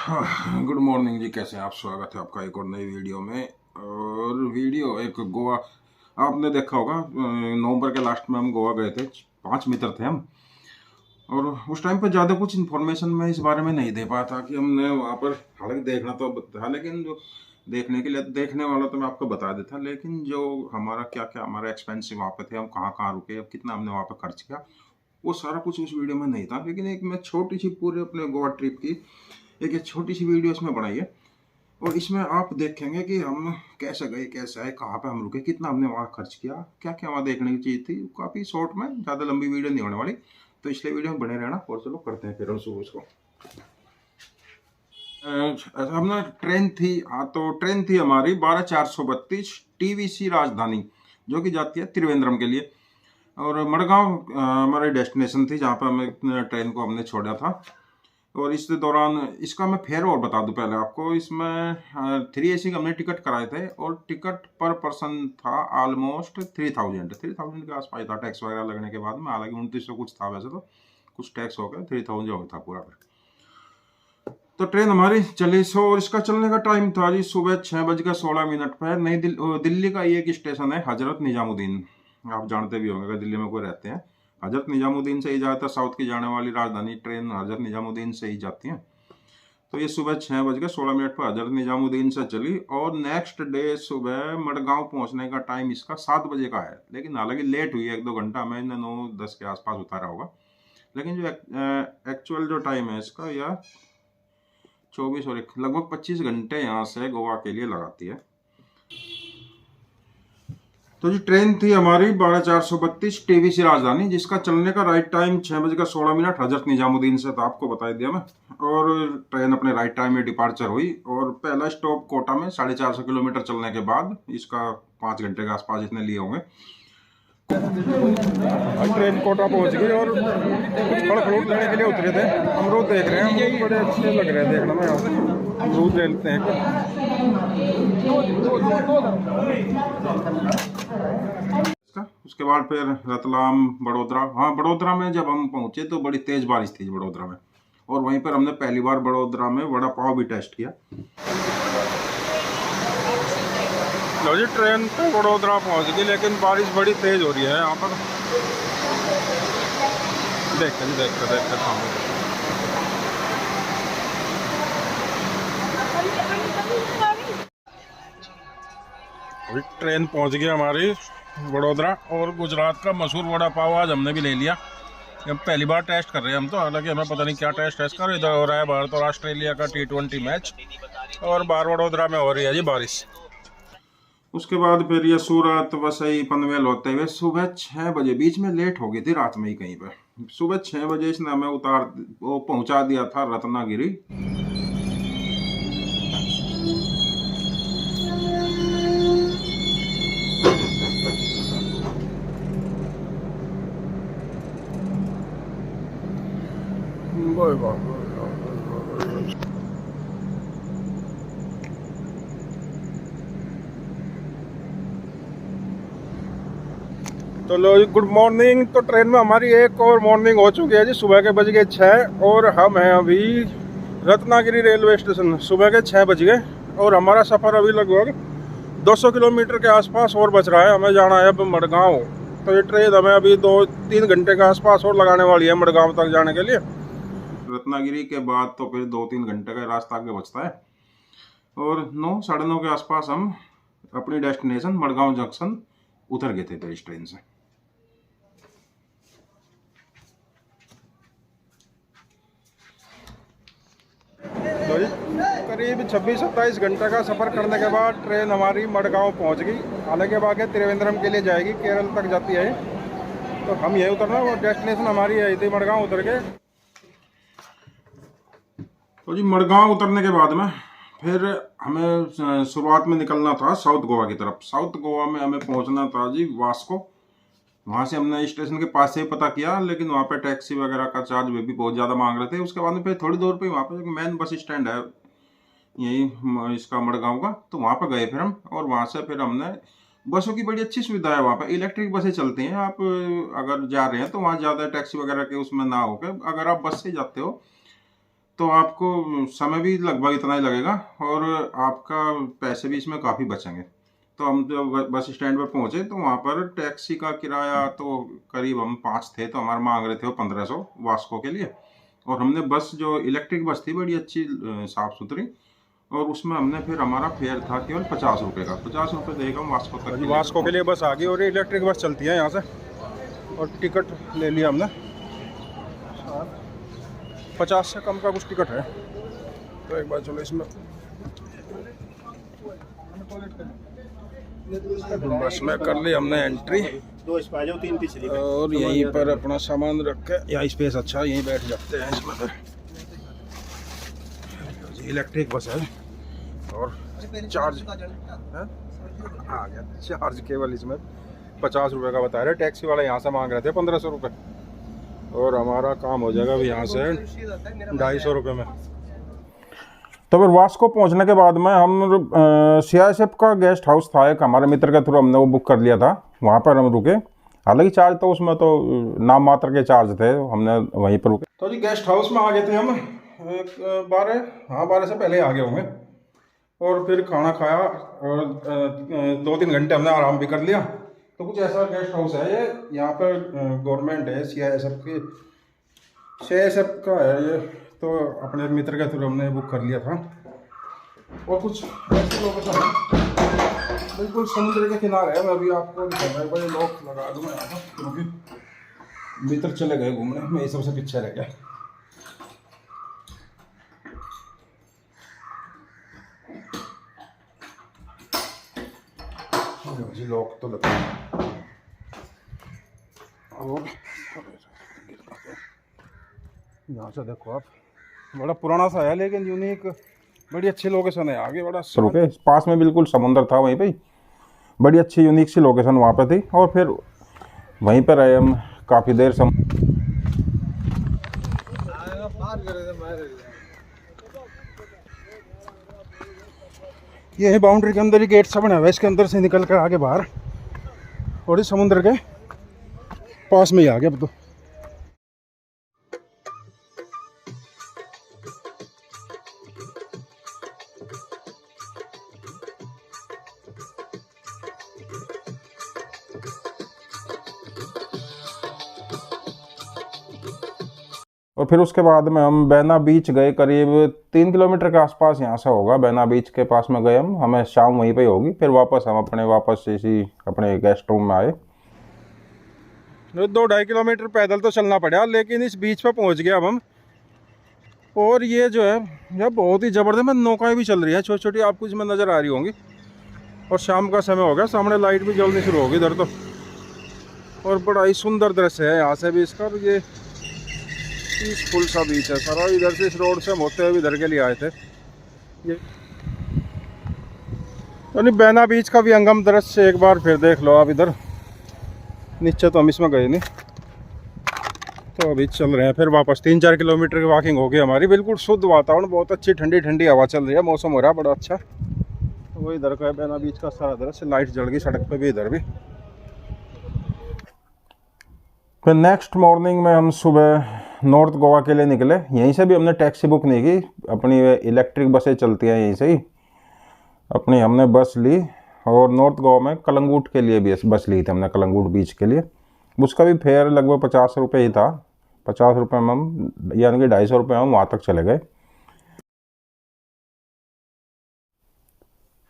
Good morning जी, कैसे हैं आप। स्वागत है आपका एक और नई वीडियो में। और वीडियो एक गोवा, आपने देखा होगा नवंबर के लास्ट में हम गोवा गए थे। 5 मित्र थे हम। और उस टाइम पे ज़्यादा कुछ इन्फॉर्मेशन मैं इस बारे में नहीं दे पाया था कि हमने वहाँ पर, हालांकि देखना तो था, लेकिन जो देखने के लिए देखने वाला तो मैं आपको बता देता, लेकिन जो हमारा क्या क्या हमारा एक्सपेंसिव वहाँ पे थे, हम कहाँ कहाँ रुके, अब कितना हमने वहाँ पर खर्च किया, वो सारा कुछ उस वीडियो में नहीं था। लेकिन एक मैं छोटी सी पूरे अपने गोवा ट्रिप की एक छोटी सी वीडियो इसमें बनाई है। और इसमें आप देखेंगे कि हम कैसे गए, कैसे आए, कहाँ पे हम रुके, कितना हमने वहाँ खर्च किया, क्या क्या वहाँ देखने की चीज़ थी। काफ़ी शॉर्ट में, ज़्यादा लंबी वीडियो नहीं होने वाली, तो इसलिए वीडियो में बने रहना। और चलो करते हैं फिर हम शुरू उसको। हमने ट्रेन थी, हाँ, तो ट्रेन थी हमारी 12/432 टीवीसी राजधानी, जो कि जाती है त्रिवेंद्रम के लिए। और मडगांव हमारी डेस्टिनेशन थी, जहाँ पर हमें ट्रेन को हमने छोड़ा था। और इस दौरान इसका मैं फेयर और बता दूं पहले आपको। इसमें 3 AC का हमने टिकट कराए थे, और टिकट पर पर्सन था ऑलमोस्ट 3000 के आसपास था, टैक्स वगैरह लगने के बाद में। हालांकि 2900 कुछ था, वैसे तो कुछ टैक्स हो गया, 3000 था पूरा। तो ट्रेन हमारी चली सो, और इसका चलने का टाइम था जी सुबह 6:16 पर। दिल्ली का ये एक स्टेशन है हजरत निजामुद्दीन, आप जानते भी होंगे अगर दिल्ली में कोई रहते हैं। हजरत निजामुद्दीन से ही ज़्यादातर साउथ की जाने वाली राजधानी ट्रेन हजरत निजामुद्दीन से ही जाती हैं। तो ये सुबह 6:16 पर हजरत निजामुद्दीन से चली, और नेक्स्ट डे सुबह मडगांव पहुंचने का टाइम इसका 7 बजे का है। लेकिन हालांकि लेट हुई 1-2 घंटा, मैंने 9-10 के आसपास उतारा होगा। लेकिन जो एक्चुअल जो टाइम है इसका, या 24 और लगभग 25 घंटे यहाँ से गोवा के लिए लगाती है। तो जी ट्रेन थी हमारी 12/432 टीवीसी राजधानी, जिसका चलने का राइट टाइम 6:16 हजरत निजामुद्दीन से, तो आपको बता दिया मैं। और ट्रेन अपने राइट टाइम में डिपार्चर हुई, और पहला स्टॉप कोटा में 450 किलोमीटर चलने के बाद, इसका 5 घंटे के आसपास इसने लिए होंगे। ट्रेन कोटा पहुंच गई, और कुछ फल फ्रूट लेने के लिए उतरे थे। अमरूद देख रहे हैं, अमरूद बड़े अच्छे लग रहे हैं देखने में। अमरूद ले लेते हैं। उसके बाद फिर रतलाम, बड़ोदरा। हाँ, बड़ोदरा में जब हम पहुंचे तो बड़ी तेज बारिश थी बड़ोदरा में, और वहीं पर हमने पहली बार बड़ोदरा में वड़ा पाव भी टेस्ट किया। लो जी, ट्रेन पे बड़ोदरा पहुंच गई, लेकिन बारिश बड़ी तेज हो रही है यहाँ पर। देखते सामने ट्रेन पहुंच गई हमारी बड़ोदरा, और गुजरात का मशहूर वड़ा पाव आज हमने भी ले लिया। हम पहली बार टेस्ट कर रहे हैं हम तो, हालांकि हमें पता नहीं क्या टेस्ट कर रहे। इधर हो रहा है भारत और ऑस्ट्रेलिया का T20 मैच, और बाहर वडोदरा में हो रही है जी बारिश। उसके बाद फिर ये सूरत, वसई, पनवेल होते हुए सुबह 6 बजे, बीच में लेट हो गई थी रात में ही कहीं पर, सुबह 6 बजे इसने हमें वो पहुंचा दिया था रत्नागिरी। तो लो जी, गुड मॉर्निंग। तो ट्रेन में हमारी एक और मॉर्निंग हो चुकी है जी। सुबह के बज गए 6, और हम हैं अभी रत्नागिरी रेलवे स्टेशन। सुबह के 6 बज गए, और हमारा सफ़र अभी लगभग 200 किलोमीटर के आसपास और बच रहा है। हमें जाना है अब मडगांव। तो ये ट्रेन हमें अभी 2-3 घंटे के आसपास और लगाने वाली है मडगांव तक जाने के लिए। रत्नागिरी के बाद तो फिर 2-3 घंटे का रास्ता आगे बचता है, और 9-9:30 के आसपास हम अपनी डेस्टिनेशन मडगांव जंक्शन उतर गए थे इस ट्रेन से। करीब 26-27 घंटे का सफ़र करने के बाद ट्रेन हमारी मडगांव पहुंच गई। हालांकि अब आगे त्रिवेंद्रम के लिए जाएगी, केरल तक जाती है। तो हम यही उतरना, और डेस्टिनेशन हमारी यही थी, मडगांव उतर गए। तो जी मडगांव उतरने के बाद में फिर हमें शुरुआत में निकलना था साउथ गोवा की तरफ। साउथ गोवा में हमें पहुंचना था जी वास्को। वहाँ से हमने स्टेशन के पास से ही पता किया, लेकिन वहाँ पे टैक्सी वगैरह का चार्ज वे भी बहुत ज़्यादा मांग रहे थे। उसके बाद में फिर थोड़ी दूर पे वहाँ पे एक मेन बस स्टैंड है यही इसका मडगांव का, तो वहाँ पर गए फिर हम। और वहाँ से फिर हमने, बसों की बड़ी अच्छी सुविधा है वहाँ पर, इलेक्ट्रिक बसें चलती हैं। आप अगर जा रहे हैं तो वहाँ ज़्यादा टैक्सी वगैरह के उसमें ना होकर, अगर आप बस से जाते हो तो आपको समय भी लगभग इतना ही लगेगा और आपका पैसे भी इसमें काफ़ी बचेंगे। तो हम जब बस स्टैंड पर पहुंचे तो वहाँ पर टैक्सी का किराया तो करीब हम 5 थे तो हमारे मांग रहे थे वो 1500 वास्को के लिए। और हमने बस जो इलेक्ट्रिक बस थी बड़ी अच्छी साफ़ सुथरी, और उसमें हमने फिर हमारा फेयर था केवल 50 रुपये का। 50 रुपये देगा हम वास्को तक। वास्को के लिए बस आ गई और इलेक्ट्रिक बस चलती है यहाँ से, और टिकट ले लिया हमने। 50 से कम का कुछ टिकट है। तो एक बार चलो इसमें बस में कर ली हमने एंट्री, और यहीं पर अपना सामान रख के, यहाँ स्पेस अच्छा है, यहीं बैठ जाते हैं इसमें। फिर इलेक्ट्रिक बस है और चार्ज आ गया। चार्ज केवल इसमें 50 रुपये का बता रहे, टैक्सी वाला यहाँ से मांग रहे थे 1500 रुपये, और हमारा काम हो जाएगा अभी यहाँ से 250 रुपये में। तो फिर वास्को पहुँचने के बाद में हम CISF का गेस्ट हाउस था एक, हमारे मित्र के थ्रू हमने वो बुक कर लिया था, वहाँ पर हम रुके। हालांकि चार्ज तो उसमें तो नाम मात्र के चार्ज थे, हमने वहीं पर रुके। तो जी गेस्ट हाउस में आ गए थे हम 12 से पहले आ गए होंगे, और फिर खाना खाया और 2-3 घंटे हमने आराम भी कर लिया। तो कुछ ऐसा गेस्ट हाउस है ये, यहाँ पर गवर्नमेंट है CISF का है ये, तो अपने मित्र के थ्रू हमने बुक कर लिया था। और कुछ ऐसे लोग बिल्कुल समुद्र के किनारे है। मैं अभी आपको दिखाऊंगा, बड़े लोग लगा दूँ मैं यहाँ पर, क्योंकि मित्र चले गए घूमने, मैं ये सबसे पीछे रह गया। जी लोग तो लगते हैं, और यहाँ से देखो आप, बड़ा पुराना सा है लेकिन यूनिक, बड़ी अच्छी लोकेशन है आगे। बड़ा रुके पास में बिल्कुल समुद्र था वहीं पे, बड़ी अच्छी यूनिक सी लोकेशन वहाँ पे थी। और फिर वहीं पर रहे हम काफ़ी देर। ये है बाउंड्री के अंदर ही गेट सा बना हुआ है, इसके अंदर से निकल कर आगे बाहर, और इस समुद्र के पास में ही आ गया अब तो। और फिर उसके बाद में हम बैना बीच गए, करीब 3 किलोमीटर के आसपास यहाँ से होगा। बैना बीच के पास में गए हम, हमें शाम वहीं पे होगी। फिर वापस हम वापस इसी अपने गेस्ट रूम में आए। 2-2.5 किलोमीटर पैदल तो चलना पड़ा, लेकिन इस बीच पे पहुँच गया अब हम। और ये जो है यह बहुत ही ज़बरदस्त नौकाएँ भी चल रही है, छोटी छोटी, आपको इसमें नज़र आ रही होंगी। और शाम का समय हो गया, सामने लाइट भी जलनी शुरू होगी इधर तो। और बड़ा ही सुंदर दृश्य है यहाँ से भी इसका। ये पीसफुल सा बीच है सारा। इधर से इस रोड से हम होते हुए इधर के लिए आए थे। ये तो नहीं, बैना बीच का भी अंगम दृश्य एक बार फिर देख लो आप। इधर नीचे तो हम इसमें गए नहीं, तो अभी चल रहे हैं फिर वापस। 3-4 किलोमीटर की वॉकिंग हो गई हमारी। बिल्कुल शुद्ध वातावरण, बहुत अच्छी ठंडी ठंडी हवा चल रही है, मौसम हो रहा है बड़ा अच्छा। तो वो इधर का है बैना बीच का सारा दृश्य। लाइट जल गई सड़क पे भी, इधर भी। फिर नेक्स्ट मॉर्निंग में हम सुबह नॉर्थ गोवा के लिए निकले। यहीं से भी हमने टैक्सी बुक नहीं की, अपनी इलेक्ट्रिक बसें चलती हैं यहीं से ही। अपनी हमने बस ली और नॉर्थ गोवा में कलंगूट के लिए भी बस ली थी हमने, कलंगूट बीच के लिए। उसका भी फेयर लगभग 50 रुपये ही था। 50 रुपये में हम, यानी कि 250 रुपये हम वहाँ तक चले गए।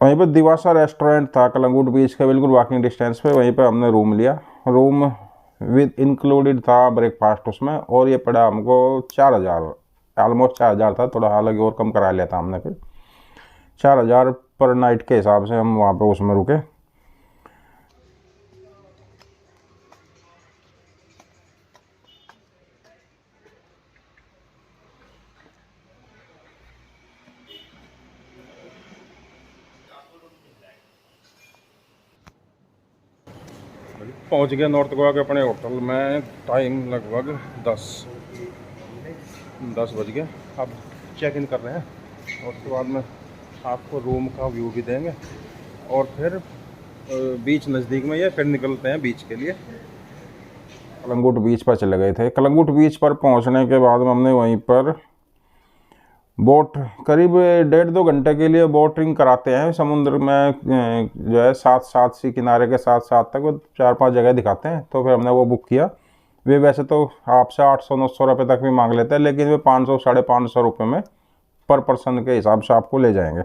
वहीं पर दिवासा रेस्टोरेंट था कलंगूट बीच के बिल्कुल वॉकिंग डिस्टेंस पे। वहीं पर हमने रूम लिया। रूम विद इंक्लूडेड था ब्रेकफास्ट उसमें, और ये पड़ा हमको 4000, ऑलमोस्ट 4000 था। थोड़ा हालांकि और कम करा लिया था हमने। फिर 4000 पर नाइट के हिसाब से हम वहाँ पे उसमें रुके। पहुंच गया नॉर्थ गोवा के अपने होटल में। टाइम लगभग 10 बज गए। अब चेक इन कर रहे हैं, और उसके बाद में आपको रूम का व्यू भी देंगे। और फिर बीच नज़दीक में है, फिर निकलते हैं बीच के लिए। कलंगूट बीच पर चले गए थे। कलंगूट बीच पर पहुंचने के बाद हमने वहीं पर बोट करीब 1.5-2 घंटे के लिए बोटिंग कराते हैं समुद्र में, जो है सात सी किनारे के साथ तक वो 4-5 जगह दिखाते हैं। तो फिर हमने वो बुक किया। वे वैसे तो आपसे 800-900 रुपये तक भी मांग लेते हैं, लेकिन वे 500-550 रुपये में पर पर्सन के हिसाब से आपको ले जाएंगे।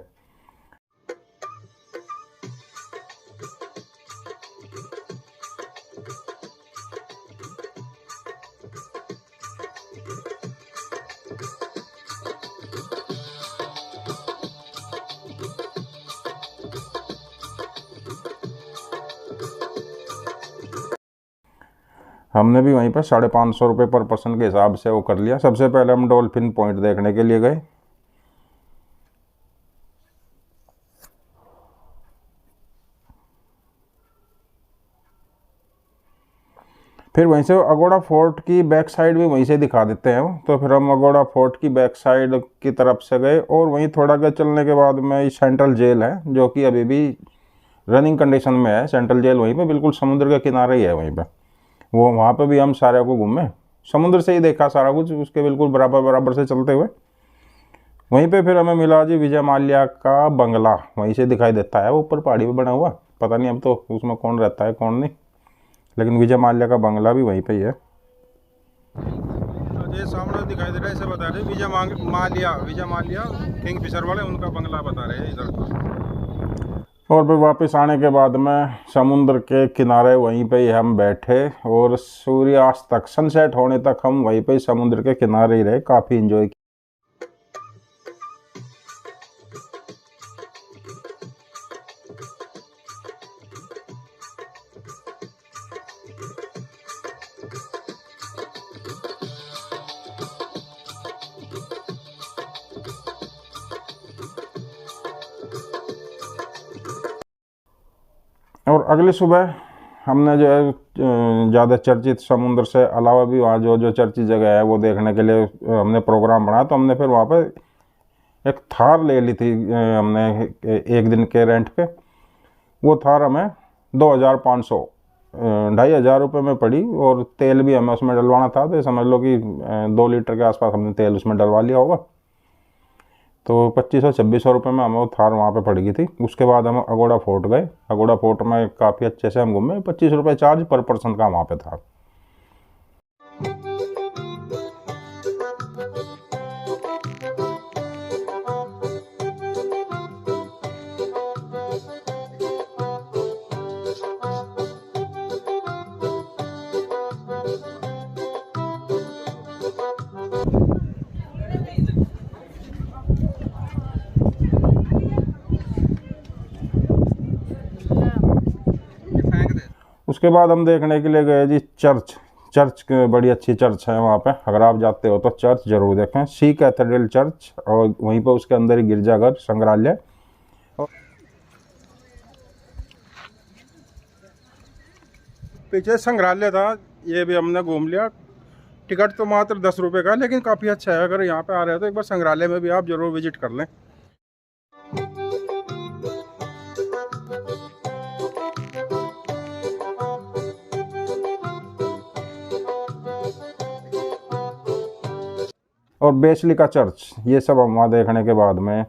हमने भी वहीं पर 550 रुपये पर पर्सन के हिसाब से वो कर लिया। सबसे पहले हम डॉल्फिन पॉइंट देखने के लिए गए। फिर वहीं से अगोड़ा फोर्ट की बैक साइड भी वहीं से दिखा देते हैं। तो फिर हम अगोड़ा फोर्ट की बैक साइड की तरफ से गए और वहीं थोड़ा आगे चलने के बाद में सेंट्रल जेल है, जो कि अभी भी रनिंग कंडीशन में है। सेंट्रल जेल वहीं पे बिल्कुल समुद्र के किनारे ही है वहीं पे। वो वहाँ पे भी हम सारे को घूमे, समुद्र से ही देखा सारा कुछ, उसके बिल्कुल बराबर से चलते हुए। वहीं पे फिर हमें मिला जी विजय माल्या का बंगला, वहीं से दिखाई देता है, वो ऊपर पहाड़ी पे बना हुआ। पता नहीं अब तो उसमें कौन रहता है कौन नहीं, लेकिन विजय माल्या का बंगला भी वहीं पे ही है। ये सामने दिखाई दे रहा है, इसे बता रहे विजय माल्या किंगफिशर वाले, उनका बंगला बता रहे हैं इधर। और फिर वापस आने के बाद में समुद्र के किनारे वहीं पे ही हम बैठे और सूर्यास्त तक, सनसेट होने तक हम वहीं पे समुद्र के किनारे ही रहे। काफ़ी इंजॉय किया। और अगली सुबह हमने जो है ज़्यादा चर्चित समुद्र से अलावा भी वहाँ जो चर्चित जगह है वो देखने के लिए हमने प्रोग्राम बनाया। तो हमने फिर वहाँ पे एक थार ले ली थी हमने एक दिन के रेंट पे। वो थार हमें 2500 2,500 रुपये में पड़ी, और तेल भी हमें उसमें डलवाना था। तो समझ लो कि 2 लीटर के आसपास हमने तेल उसमें डलवा लिया होगा। तो 2500-2600 रुपये में हमें वो थार वहाँ पे पड़ गई थी। उसके बाद हम अगोड़ा फोर्ट गए। अगोड़ा फोर्ट में काफ़ी अच्छे से हम घूमे। 25 रुपये चार्ज पर पर्सन का वहाँ पे था। उसके बाद हम देखने के लिए गए जी चर्च बड़ी अच्छी चर्च है वहाँ पे। अगर आप जाते हो तो चर्च जरूर देखें, सी कैथेड्रल चर्च, और वहीं पे उसके अंदर ही गिरजाघर, संग्रहालय। पीछे संग्रहालय था, ये भी हमने घूम लिया। टिकट तो मात्र 10 रुपये का, लेकिन काफ़ी अच्छा है। अगर यहाँ पे आ रहे हो तो एक बार संग्रहालय में भी आप जरूर विजिट कर लें। और बेसिलिका चर्च, ये सब हम वहाँ देखने के बाद में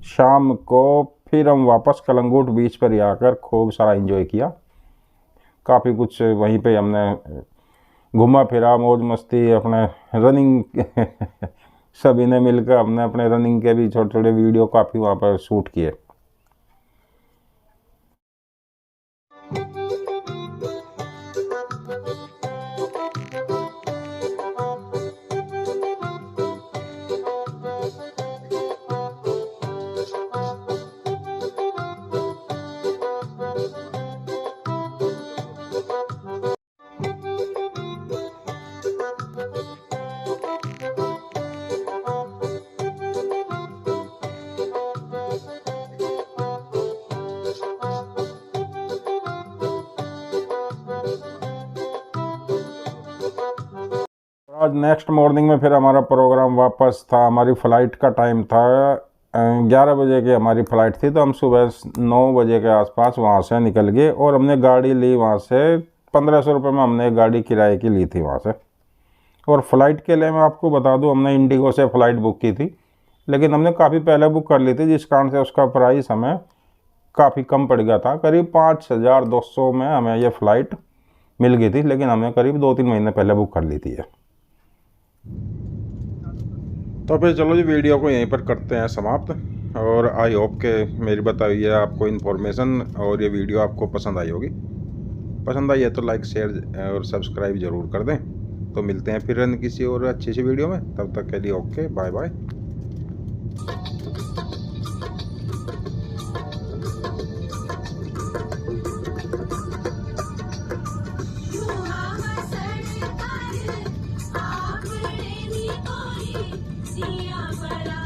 शाम को फिर हम वापस कलंगूट बीच पर ही आकर खूब सारा एंजॉय किया। काफ़ी कुछ वहीं पे हमने घूमा फिरा, मौज मस्ती, अपने रनिंग सभी ने मिलकर हमने अपने रनिंग के भी छोटे छोटे वीडियो काफ़ी वहाँ पर शूट किए। आज नेक्स्ट मॉर्निंग में फिर हमारा प्रोग्राम वापस था। हमारी फ़्लाइट का टाइम था 11 बजे की हमारी फ़्लाइट थी। तो हम सुबह 9 बजे के आसपास वहाँ से निकल गए और हमने गाड़ी ली वहाँ से 1500 रुपये में हमने गाड़ी किराए की ली थी वहाँ से। और फ़्लाइट के लिए मैं आपको बता दूँ, हमने इंडिगो से फ़्लाइट बुक की थी। लेकिन हमने काफ़ी पहले बुक कर ली थी, जिस कारण से उसका प्राइस हमें काफ़ी कम पड़ गया था। करीब 5200 में हमें ये फ़्लाइट मिल गई थी, लेकिन हमने करीब 2-3 महीने पहले बुक कर ली थी ये। तो फिर चलो जी, वीडियो को यहीं पर करते हैं समाप्त। और आई होप के मेरी बताई हुई आपको इन्फॉर्मेशन और ये वीडियो आपको पसंद आई होगी। पसंद आई है तो लाइक, शेयर और सब्सक्राइब ज़रूर कर दें। तो मिलते हैं फिर किसी और अच्छी सी वीडियो में, तब तक के लिए ओके, बाय बाय। आप